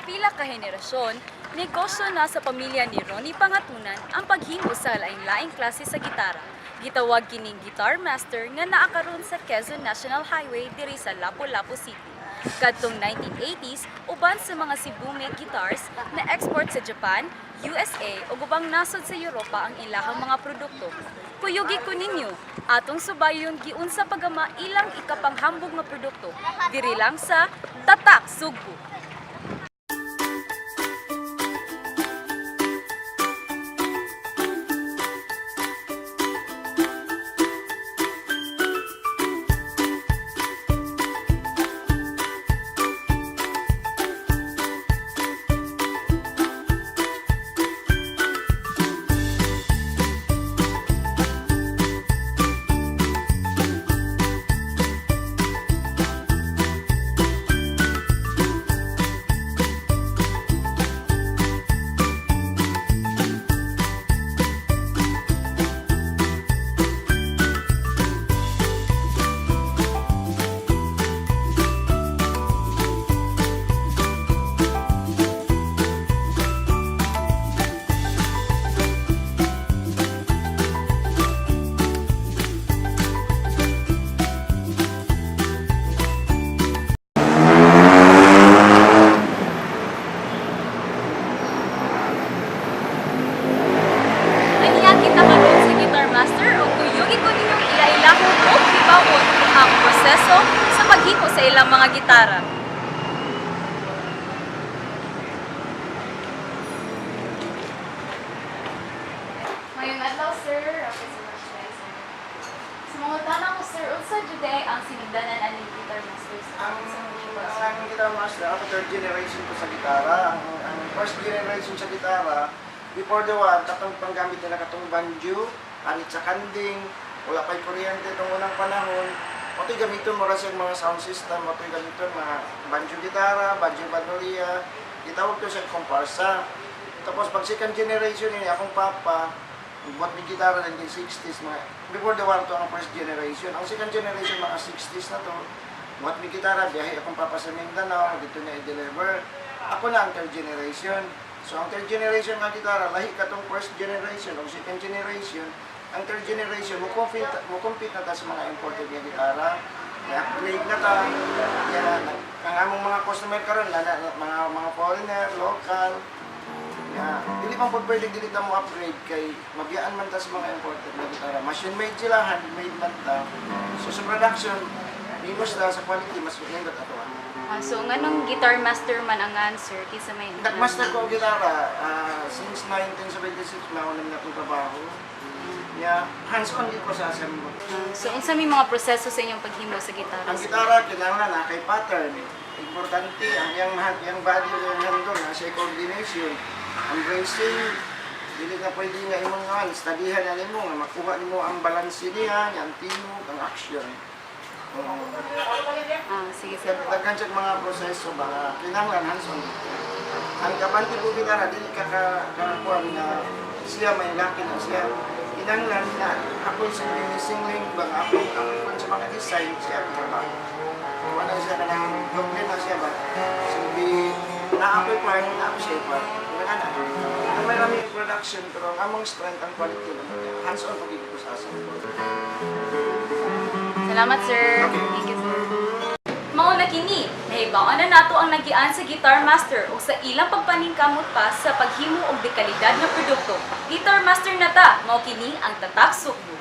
pila ka henerasyon, negosyo na sa pamilya ni Ronnie Pangatunan ang paghimo sa lain-laing klase sa gitara. Gitawag kining Guitar Master nga naa karon sa Quezon National Highway diri sa Lapu-Lapu City. Kadtong 1980s, uban sa mga Cebu-made guitars na export sa Japan, USA o ubang nasod sa Europa ang ilahang mga produkto. Kuyugi ko ninyo, atong subayon giunsa pagama ilang ikapanghambog nga produkto, diri lang sa Tatak Sugbo. Aniya kita karon sa Guitar Master o kuyugi ko ninyong ilailahon o hibawon ang proseso sa paghimo sa ilang mga gitara. Ngayong adlaw, sir. Okay, so much, guys. Sa mga tanang ko, sir, unsa juday ang sinigdanan ani Guitar Master sa Ang Guitar Master, ako third generation ko sa gitara. Ang first generation sa gitara, before the war, katong panggamit nila katong banjo, anit sa kanding, wala pa'y kuryente itong unang panahon. Mato'y gamiton mo rin sa mga sound system, mato'y gamiton mga banjo gitara, banjo bandoliya, itawag ko siya komparsa. Tapos pag second generation yun, akong papa, buat may gitara ng 60s, mga, before the war to ang first generation. Ang second generation, mga 60s na to, buat may gitara, biyahe akong papa sa Mindanao, dito niya i-deliver. Ako na ang third generation. So ang third generation ng gitara, lahi katong first generation o second generation, ang third generation, mukumpit na ta sa mga imported nga gitara, na-upgrade na ta, yan, ang among mga customer karon mga foreigner, local, yan. Dili pang pwede dili ta mo upgrade kay mabiyaan man ta sa mga imported nga gitara. Machine made sila, handmade man ta. So sa production, minus na sa quality, mas maganda ato. So, nganong Guitar Master man ang answer kisa may... Nagmaster ko ang gitara since 1976 na ako na itong trabaho. Yeah, hands-on din ko sa assembly. So, unsa may mga proseso sa inyong paghimo sa gitara? Ang gitara, kailangan na kay pattern. Importante, yung body yung handle, nasa coordination. Ang bracing, hindi na pwede nga imong nga, studyhan na mo, makuha mo ang balance niya, yung tinog, ang action. Sige, sir. Daghan siya mga proseso, baka kinahanglan hands-on. Ang kapante po gitara, dili ka kakakuha na siya may laki na siya. Kinahanglan na ako sa singling, baka ako sa mga design siya. Kuha na siya ka ng doble na siya ba? Sabi, na-apoy pa, na-apoy siya pa. Ang may rami production, pero ang among strength, ang quality naman. Hands-on pagiging ko sa asang. Salamat, sir. Thank you, sir. Mao na kini, nahibawan na nato ang nagian sa Guitar Master o sa ilang pagpaningkamot pa sa paghimo og dekalidad nga produkto. Guitar Master na ta, mao kini ang Tatak Sugbo.